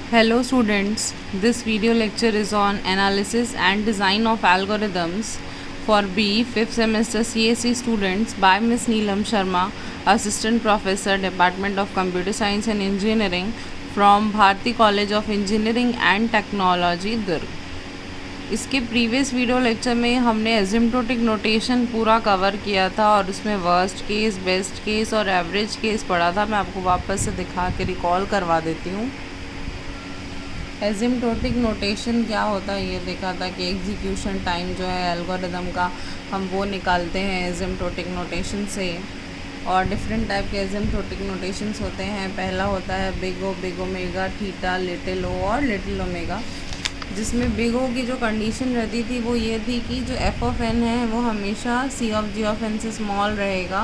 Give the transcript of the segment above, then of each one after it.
Hello students, this video lecture is on analysis and design of algorithms for BE 5th semester CSE students by Ms. Neelam Sharma, Assistant Professor, Department of Computer Science and Engineering from Bharati College of Engineering and Technology, Durg. इसके previous video lecture में हमने asymptotic notation पूरा cover किया था और उसमें worst case, best case और average case पढ़ा था। मैं आपको वापस से दिखा के रिकॉल करवा देती हूँ। एसिम्प्टोटिक नोटेशन क्या होता है ये देखा था कि एग्जीक्यूशन टाइम जो है एल्गोरिदम का हम वो निकालते हैं एसिम्प्टोटिक नोटेशन से। और डिफरेंट टाइप के एसिम्प्टोटिक नोटेशंस होते हैं। पहला होता है big O, big omega, theta, little O और लिटिल ओमेगा, जिसमें बिग ओ की जो कंडीशन रहती थी वो ये थी कि जो एफ ऑफ एन है वो हमेशा सी ऑफ जी ऑफ एन से स्मॉल रहेगा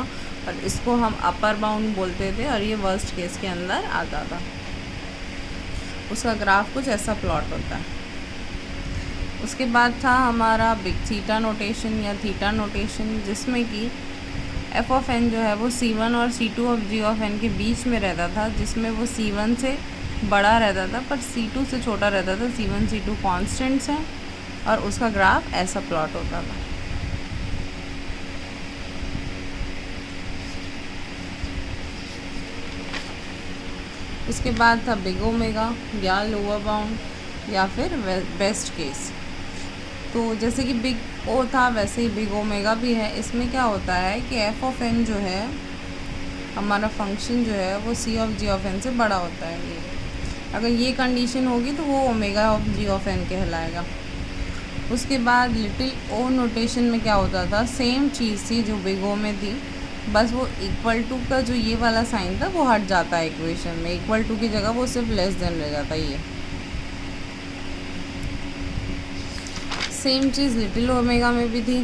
और इसको हम अपर बाउंड बोलते थे और ये वर्स्ट केस के अंदर आता था। उसका ग्राफ कुछ ऐसा प्लॉट होता है। उसके बाद था हमारा बिग थीटा नोटेशन या थीटा नोटेशन, जिसमें कि एफ ऑफ एन जो है वो C1 और C2 of ji of N के बीच में रहता था, जिसमें वो C1 से बड़ा रहता था पर C2 से छोटा रहता था। C1 C2 कॉन्स्टेंट्स हैं और उसका ग्राफ ऐसा प्लॉट होता था। उसके बाद था बिग ओमेगा या लोअर बाउंड या फिर बेस्ट केस। तो जैसे कि बिग ओ था वैसे ही बिग ओमेगा भी है। इसमें क्या होता है कि एफ ऑफ एन जो है हमारा फंक्शन जो है वो सी ऑफ जी ऑफ एन से बड़ा होता है। ये अगर ये कंडीशन होगी तो वो omega of ji of N कहलाएगा। उसके बाद लिटिल ओ नोटेशन में क्या होता था, सेम चीज़ थी जो बिग ओ में थी, बस वो इक्वल टू का जो ये वाला साइन था वो हट जाता है इक्वेशन में। इक्वल टू की जगह वो सिर्फ लेस देन रह जाता है। ये सेम चीज़ लिटिल ओमेगा में भी थी।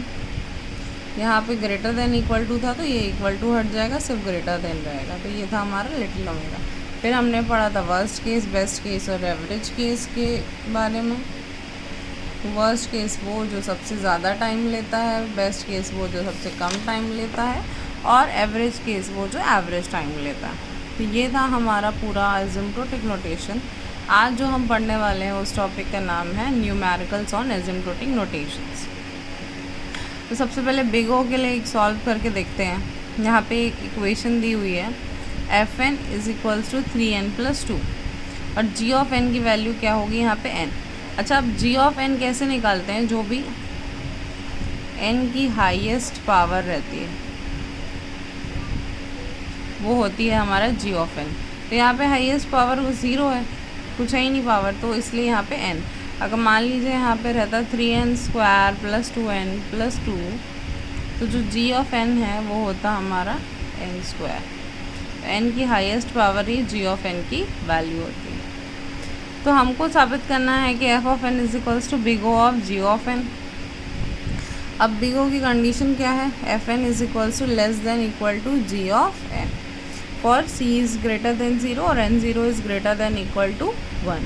यहाँ पे ग्रेटर देन इक्वल टू था तो ये इक्वल टू हट जाएगा, सिर्फ ग्रेटर देन रहेगा। तो ये था हमारा लिटिल ओमेगा। फिर हमने पढ़ा था वर्स्ट केस, बेस्ट केस और एवरेज केस के बारे में। वर्स्ट केस वो जो सबसे ज़्यादा टाइम लेता है, बेस्ट केस वो जो सबसे कम टाइम लेता है और एवरेज केस वो जो एवरेज टाइम लेता है। तो ये था हमारा पूरा एसिम्प्टोटिक नोटेशन। आज जो हम पढ़ने वाले हैं उस टॉपिक का नाम है न्यूमेरिकल्स ऑन एसिम्प्टोटिक नोटेशंस। तो सबसे पहले बिग ओ के लिए एक सॉल्व करके देखते हैं। यहाँ पे एक इक्वेशन दी हुई है, F N is equals to 3n+2 और जी ऑफ एन की वैल्यू क्या होगी यहाँ पे n। अच्छा, अब जी ऑफ एन कैसे निकालते हैं, जो भी n की हाईएस्ट पावर रहती है वो होती है हमारा जी ऑफ एन। तो यहाँ पे हाईएस्ट पावर 0 है, कुछ है ही नहीं पावर, तो इसलिए यहाँ पे n। अगर मान लीजिए यहाँ पे रहता 3n² + 2n+2, तो जो जी ऑफ एन है वो होता हमारा n²। n की हाईएस्ट पावर ही जी ऑफ एन की वैल्यू होती है। तो हमको साबित करना है कि F of N is equals to big O of ji of N. अब बिग ओ की कंडीशन क्या है, F N is equals to less than equal to G of N for C is greater than 0 और n0 is greater than equal to 1।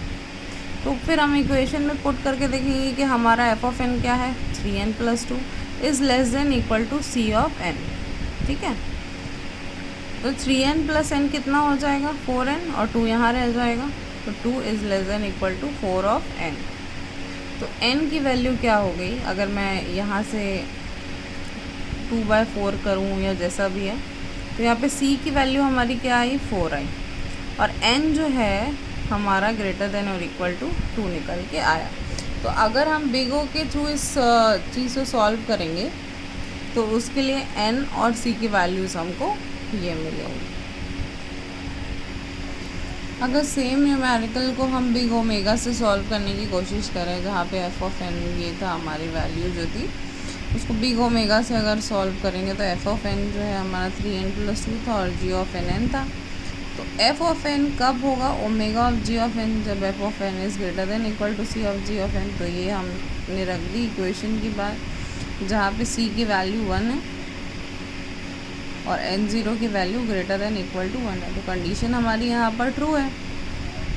तो फिर हम equation में put करके देखेंगे कि हमारा एफ ऑफ एन क्या है, 3n+2 is less than equal to C of N. ठीक है, तो 3n+n कितना हो जाएगा, 4n, और 2 यहाँ रह जाएगा, तो 2 is less than equal to 4 of n। तो n की वैल्यू क्या हो गई, अगर मैं यहाँ से 2/4 करूँ या जैसा भी है, तो यहाँ पे c की वैल्यू हमारी क्या आई, 4 आई, और n जो है हमारा ग्रेटर देन और इक्वल टू 2 निकल के आया। तो अगर हम बिग ओ के थ्रू इस चीज़ को सॉल्व करेंगे तो उसके लिए n और c की वैल्यूज़ हमको ये मिलेंगी। अगर सेम न्यूमेरिकल को हम बिग ओमेगा से सॉल्व करने की कोशिश करें, जहाँ पे एफ ऑफ एन ये था हमारी वैल्यू जो थी, उसको बिग ओमेगा से अगर सॉल्व करेंगे तो एफ ऑफ एन जो है हमारा 3n+2 था और जी ऑफ एन n था। तो एफ ऑफ एन कब होगा, omega of ji of n, जब f of N is greater than equal to C of ji of N. तो ये हमने रख दी इक्वेशन की बात, जहाँ पे सी की वैल्यू 1 है और n0 की value greater than equal to 1 है। तो कंडीशन हमारी यहाँ पर ट्रू है।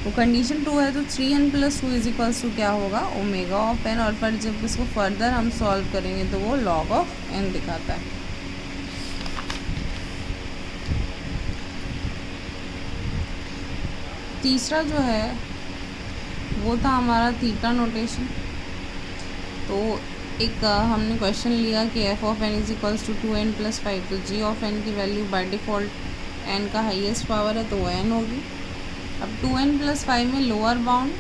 तो कंडीशन ट्रू है तो 3n+2 इज इक्वल्स टू क्या होगा, ओमेगा ऑफ एन। और फिर जब इसको फर्दर हम सॉल्व करेंगे तो वो लॉग ऑफ n दिखाता है। तीसरा जो है वो था हमारा थीटा नोटेशन। तो एक हमने क्वेश्चन लिया कि F of N is equals to 2n+5, तो जी ऑफ एन की वैल्यू बाय डिफ़ॉल्ट एन का हाईएस्ट पावर है तो वो एन होगी। अब 2n+5 में लोअर बाउंड,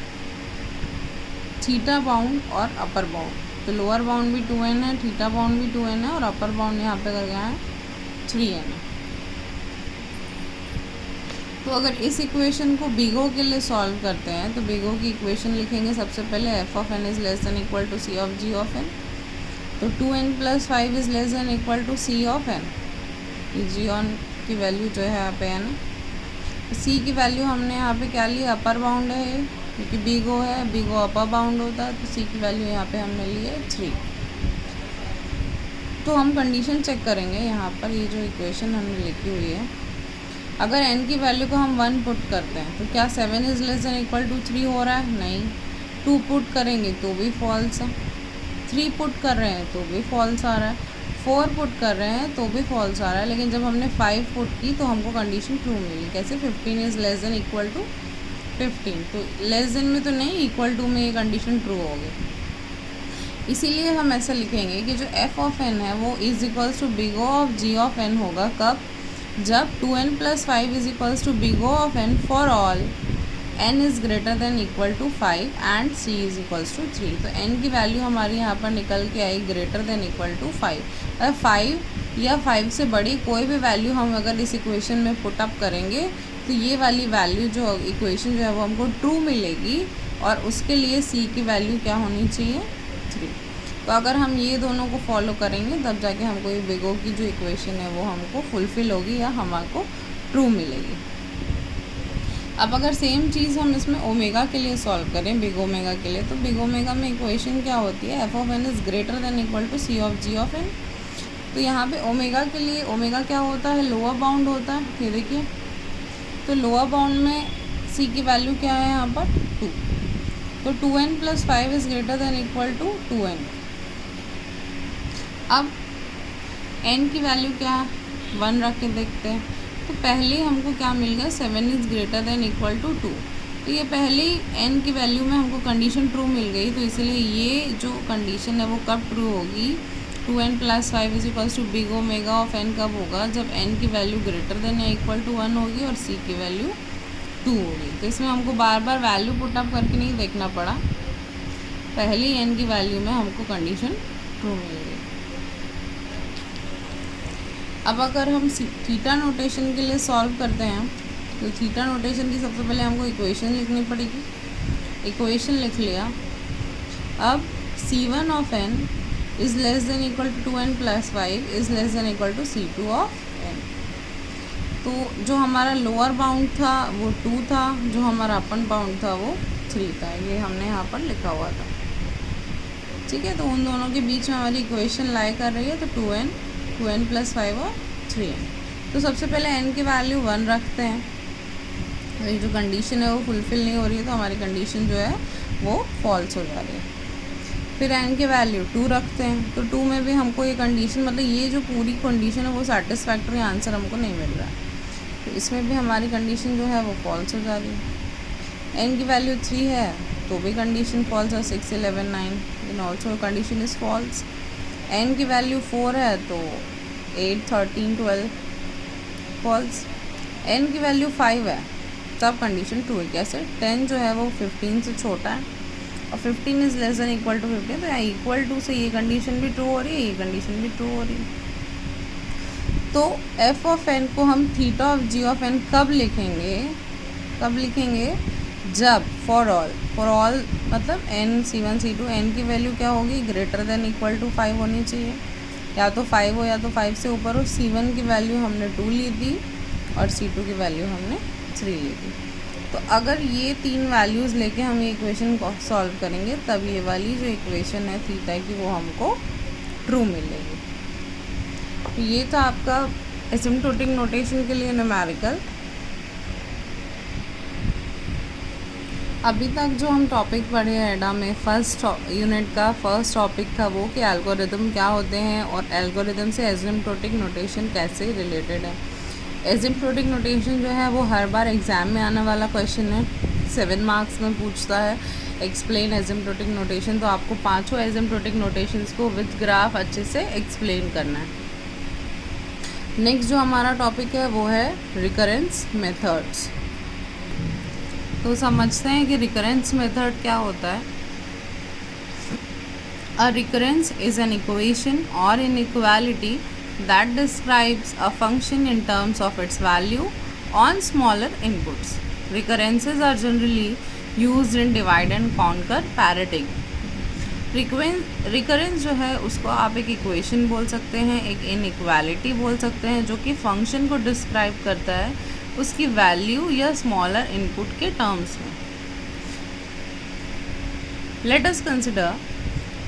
थीटा बाउंड और अपर बाउंड, तो लोअर बाउंड भी 2n है, थीटा बाउंड भी 2n है और अपर बाउंड यहाँ पे कर गया है 3n है। तो अगर इस इक्वेशन को बिगो के लिए सॉल्व करते हैं तो बिगो की इक्वेशन लिखेंगे सबसे पहले F of N is less than equal to C of ji of N. तो 2n+5 is less than equal to C of N. ये जी ऑन की वैल्यू जो है यहाँ पे है ना, सी की वैल्यू हमने यहाँ पे क्या ली, अपर बाउंड है क्योंकि बिगो है, बिगो अपर बाउंड होता है, तो सी की वैल्यू यहाँ पे हमने ली है 3। तो हम कंडीशन चेक करेंगे यहाँ पर, ये जो इक्वेशन हमने लिखी हुई है, अगर n की वैल्यू को हम 1 पुट करते हैं तो क्या 7 is less than equal to 3 हो रहा है? नहीं। 2 पुट करेंगे तो भी फॉल्स है, 3 पुट कर रहे हैं तो भी फॉल्स आ रहा है, 4 पुट कर रहे हैं तो भी फॉल्स आ रहा है। लेकिन जब हमने 5 पुट की तो हमको कंडीशन ट्रू मिली। कैसे? 15 is less than equal to 15, तो लेस देन में तो नहीं, इक्वल टू में ये कंडीशन ट्रू होगी। इसीलिए हम ऐसा लिखेंगे कि जो एफ ऑफ एन है वो is equals to big O of ji of N होगा। कब? जब 2n+5 is equals to big O of N for all n is greater than equal to 5 and c is equals to 3। तो n की value हमारी यहाँ पर निकल के आई ग्रेटर देन इक्वल टू 5। अगर 5 या 5 से बड़ी कोई भी वैल्यू हम अगर इस इक्वेशन में पुट अप करेंगे तो ये वाली वैल्यू जो इक्वेशन जो है वो हमको ट्रू मिलेगी और उसके लिए c की वैल्यू क्या होनी चाहिए? 3। तो अगर हम ये दोनों को फॉलो करेंगे तब जाके हमको ये बिगो की जो इक्वेशन है वो हमको फुलफ़िल होगी या हमको ट्रू मिलेगी। अब अगर सेम चीज़ हम इसमें ओमेगा के लिए सॉल्व करें, बिग ओमेगा के लिए, तो बिग ओमेगा में इक्वेशन क्या होती है? F of N is greater than equal to C of ji of N. तो यहाँ पे ओमेगा के लिए ओमेगा क्या होता है? लोअर बाउंड होता है। ये देखिए, तो लोअर बाउंड में सी की वैल्यू क्या है यहाँ पर? 2। तो 2n+5 is greater than equal to 2n। अब n की वैल्यू क्या है? 1 रख के देखते हैं। तो पहले हमको क्या मिल गया? 7 is greater than equal to 2। तो ये पहले ही n की वैल्यू में हमको कंडीशन ट्रू मिल गई, तो इसलिए ये जो कंडीशन है वो कब ट्रू होगी? 2n+5 is equals to big omega of n कब होगा? जब n की वैल्यू ग्रेटर देन या इक्वल टू 1 होगी और c की वैल्यू 2 होगी। तो इसमें हमको बार बार वैल्यू पुट अप करके नहीं देखना पड़ा, पहली n की वैल्यू में हमको कंडीशन ट्रू मिल गई। अब अगर हम थीटा नोटेशन के लिए सॉल्व करते हैं तो थीटा नोटेशन की सबसे पहले हमको इक्वेशन लिखनी पड़ेगी। इक्वेशन लिख लिया। अब c1 of n is less than equal to 2n+5 is less than equal to c2 of n। तो जो हमारा लोअर बाउंड था वो 2 था, जो हमारा अपर बाउंड था वो 3 था। ये हमने यहाँ पर लिखा हुआ था। ठीक है, तो उन दोनों के बीच में हमारी इक्वेशन लाई कर रही है, तो 2n+5 और 3n। तो सबसे पहले n की वैल्यू 1 रखते हैं। ये जो कंडीशन है वो फुलफ़िल नहीं हो रही है, तो हमारी कंडीशन जो है वो फॉल्स हो जा रही है। फिर n की वैल्यू 2 रखते हैं, तो 2 में भी हमको ये कंडीशन, मतलब ये जो पूरी कंडीशन है वो सेटिस्फैक्ट्री आंसर हमको नहीं मिल रहा है, तो इसमें भी हमारी कंडीशन जो है वो फॉल्स हो जा रही है। n की वैल्यू 3 है तो भी कंडीशन फॉल्स है, 6, 11, 9 इन also condition is false. n की वैल्यू 4 है तो 8, 13, 12 फॉल्स। n की वैल्यू 5 है तब कंडीशन ट्रू है। कैसे? 10 जो है वो 15 से छोटा है और 15 is less than equal to 15, तो यहाँ इक्वल टू से ये कंडीशन भी ट्रू हो रही है, ये कंडीशन भी ट्रू हो रही है। तो एफ ऑफ एन को हम theta of ji of N कब लिखेंगे? कब लिखेंगे? जब फॉर ऑल मतलब n c1 c2 n की वैल्यू क्या होगी? ग्रेटर देन इक्वल टू 5 होनी चाहिए, या तो 5 हो या तो 5 से ऊपर हो। c1 की वैल्यू हमने 2 ली थी और c2 की वैल्यू हमने 3 ली थी। तो अगर ये 3 वैल्यूज़ लेके हम ये इक्वेशन को सॉल्व करेंगे तब ये वाली जो इक्वेशन है थीटा की वो हमको ट्रू मिलेगी। तो ये था आपका एसिम्प्टोटिक नोटेशन के लिए न्यूमेरिकल। अभी तक जो हम टॉपिक पढ़े हैं एडा में, फर्स्ट यूनिट का फर्स्ट टॉपिक था वो कि एल्गोरिदम क्या होते हैं और एल्गोरिदम से एसिम्प्टोटिक नोटेशन कैसे रिलेटेड है। एसिम्प्टोटिक नोटेशन जो है वो हर बार एग्ज़ाम में आने वाला क्वेश्चन है। 7 मार्क्स में पूछता है एक्सप्लेन एसिम्प्टोटिक नोटेशन, तो आपको पांचों एसिम्प्टोटिक नोटेशंस को विद ग्राफ अच्छे से एक्सप्लेन करना है। नेक्स्ट जो हमारा टॉपिक है वो है रिकरेंस मेथड्स। तो समझते हैं कि रिकरेंस मेथड क्या होता है। A recurrence is an equation और inequality that describes a function in terms of its value on smaller inputs. Recurrences are generally used in divide and conquer paradigm. Recurrence जो है उसको आप एक इक्वेशन बोल सकते हैं, एक इनइक्वालिटी बोल सकते हैं, जो कि फंक्शन को डिस्क्राइब करता है उसकी वैल्यू या स्मॉलर इनपुट के टर्म्स में। Let us consider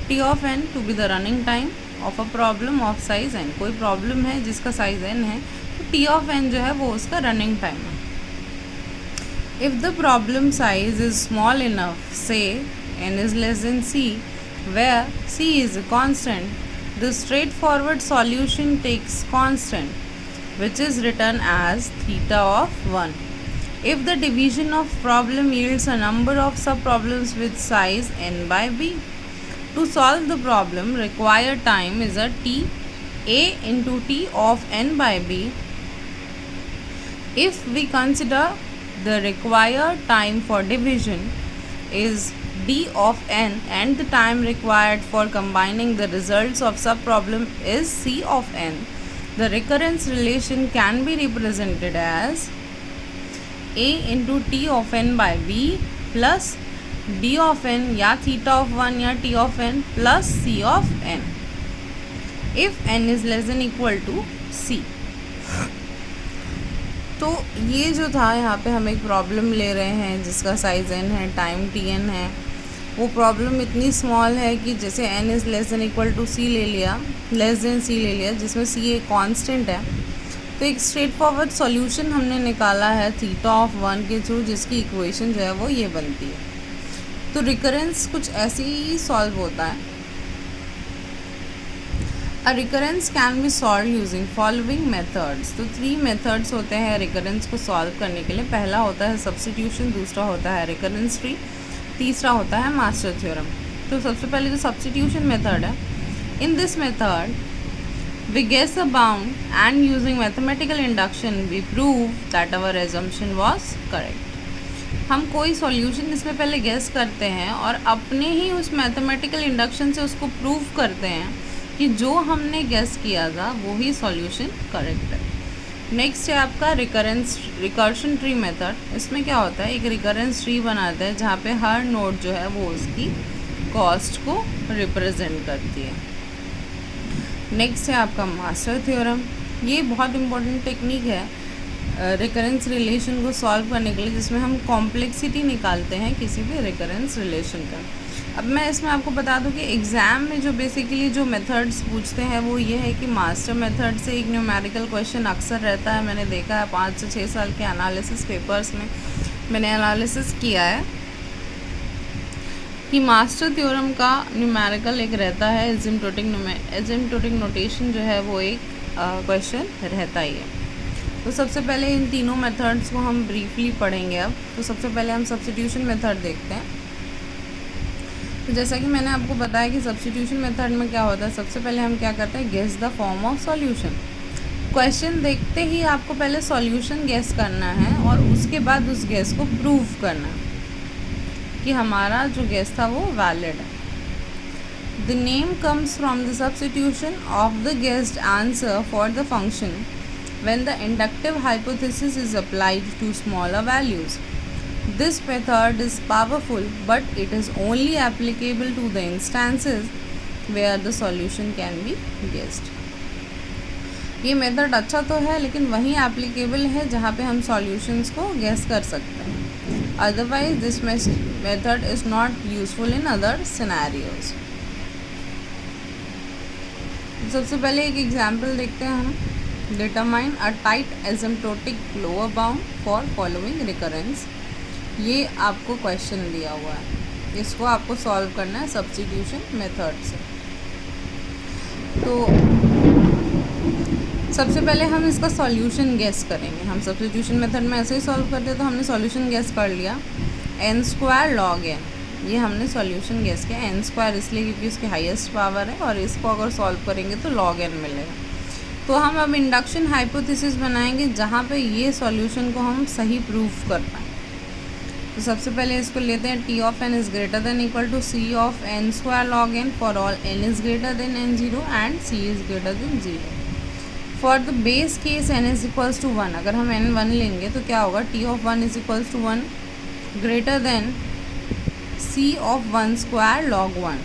T of N to be the running time of a problem of size N. कोई प्रॉब्लम है जिसका साइज एन है, तो टी ऑफ एन जो है वो उसका रनिंग टाइम है। If the problem size is small enough, say n is less than c, where c is a constant, the straightforward solution takes constant which is return as theta of 1. If the division of problem yields a number of sub problems with size n by b. To solve the problem, required time is a t a into t of n by b. If we consider the required time for division is d of n and the time required for combining the results of subproblem is c of n, the recurrence relation can be represented as a into t of n by b plus d of n या theta of 1 या t of n plus c of n if n is less than equal to c. तो ये जो था यहाँ पे हम एक प्रॉब्लम ले रहे हैं जिसका साइज n है, टाइम tn है। वो प्रॉब्लम इतनी स्मॉल है कि जैसे n is less than equal to c ले लिया, लेस देन c ले लिया, जिसमें c एक कांस्टेंट है, तो एक स्ट्रेट फॉरवर्ड सॉल्यूशन हमने निकाला है थीटा ऑफ 1 के थ्रू, जिसकी इक्वेशन जो है वो ये बनती है। तो रिकरेंस कुछ ऐसे ही सॉल्व होता है। A recurrence can be solve using following methods. तो 3 मेथड्स होते हैं रिकरेंस को सॉल्व करने के लिए। पहला होता है सब्स्टिट्यूशन, दूसरा होता है रिकरेंस ट्री, तीसरा होता है मास्टर थ्योरम। तो सबसे पहले जो सब्स्टिट्यूशन मेथड है, in this method we guess a bound and using mathematical induction we prove that our assumption was correct. हम कोई सॉल्यूशन इसमें पहले गेस करते हैं और अपने ही उस मैथमेटिकल इंडक्शन से उसको प्रूव करते हैं कि जो हमने गेस किया था वो ही सॉल्यूशन करेक्ट है। नेक्स्ट है आपका रिकर्शन ट्री मेथड। इसमें क्या होता है, एक रिकरेंस ट्री बनाते हैं जहाँ पे हर नोड जो है वो उसकी कॉस्ट को रिप्रेजेंट करती है। नेक्स्ट है आपका मास्टर थ्योरम। ये बहुत इंपॉर्टेंट टेक्निक है रिकरेंस रिलेशन को सॉल्व करने के लिए, जिसमें हम कॉम्प्लेक्सिटी निकालते हैं किसी भी रिकरेंस रिलेशन का। अब मैं इसमें आपको बता दूं कि एग्ज़ाम में जो बेसिकली जो मेथड्स पूछते हैं वो ये है कि मास्टर मेथड से एक न्यूमेरिकल क्वेश्चन अक्सर रहता है। मैंने देखा है 5 से 6 साल के एनालिसिस पेपर्स में मैंने एनालिसिस किया है कि मास्टर थ्योरम का न्यूमेरिकल एक रहता है, एसिम्प्टोटिक नोटेशन जो है वो एक क्वेश्चन रहता ही है। तो सबसे पहले इन तीनों मेथड्स को हम ब्रीफली पढ़ेंगे। अब तो सबसे पहले हम सब्स्टिट्यूशन मेथड देखते हैं। तो जैसा कि मैंने आपको बताया कि सब्स्टिट्यूशन मेथड में क्या होता है, सबसे पहले हम क्या करते हैं, guess the form of solution. Question देखते ही आपको पहले सॉल्यूशन गेस करना है और उसके बाद उस गेस को प्रूव करना है कि हमारा जो गेस था वो वैलिड है। The name comes from the substitution of the guessed answer for the function when the inductive hypothesis is applied to smaller values. This method is powerful, but it is only applicable to the instances where the solution can be guessed. ये method अच्छा तो है लेकिन वहीं applicable है जहाँ पे हम सॉल्यूशंस को गेस कर सकते हैं। Otherwise this method is not useful in other scenarios. सबसे पहले एक एग्जांपल देखते हैं हम। Determine a tight asymptotic lower bound for following recurrence. ये आपको क्वेश्चन दिया हुआ है, इसको आपको सॉल्व करना है सब्स्टिट्यूशन मेथड से। तो सबसे पहले हम इसका सॉल्यूशन गेस करेंगे। हम सब्स्टिट्यूशन मेथड में ऐसे ही सॉल्व करते हैं, तो हमने सॉल्यूशन गेस कर लिया। एन स्क्वायर लॉग एन, ये हमने सॉल्यूशन गेस किया। एन स्क्वायर इसलिए क्योंकि उसकी हाईएस्ट पावर है और इसको अगर सॉल्व करेंगे तो लॉग एन मिलेगा। तो हम अब इंडक्शन हाइपोथेसिस बनाएंगे जहाँ पे ये सॉल्यूशन को हम सही प्रूफ कर पाएँ। तो सबसे पहले इसको लेते हैं, T of N is greater than equal to C of N square log N for all N is greater than N zero and C is greater than zero. For the base case N is equals to 1, अगर हम एन 1 लेंगे तो क्या होगा, T of 1 is equals to 1 greater than C of 1 square log 1।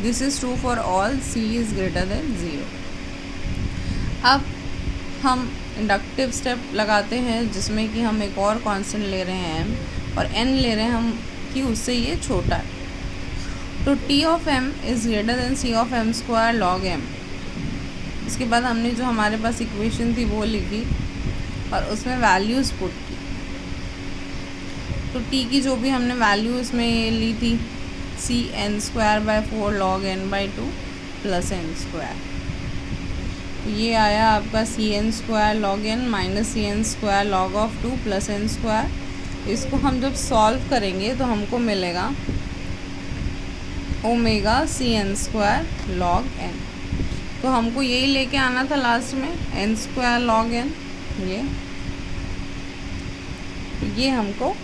This is true for all C is greater than 0। अब हम inductive step लगाते हैं जिसमें कि हम एक और कांस्टेंट ले रहे हैं m और n ले रहे हैं हम कि उससे ये छोटा है। तो T of m is greater than C of m square log m। इसके बाद हमने जो हमारे पास इक्वेशन थी वो लिखी और उसमें वैल्यूज़ पुट की। तो t की जो भी हमने वैल्यू इसमें ली थी, C N square by 4 log n by 2 plus N square, तो ये आया आपका C N square log N minus C N square log of 2 plus N square. इसको हम जब सॉल्व करेंगे तो हमको मिलेगा omega C N square log N. तो हमको यही लेके आना था लास्ट में, एन स्क्वायर लॉग एन, ये हमको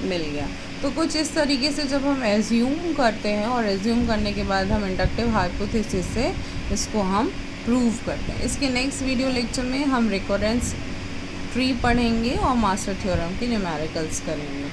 मिल गया। तो कुछ इस तरीके से जब हम एज्यूम करते हैं और एज्यूम करने के बाद हम इंडक्टिव हाइपोथेसिस से इसको हम प्रूव करते हैं। इसके नेक्स्ट वीडियो लेक्चर में हम रिकरेंस ट्री पढ़ेंगे और मास्टर थ्योरम के न्यूमेरिकल्स करेंगे।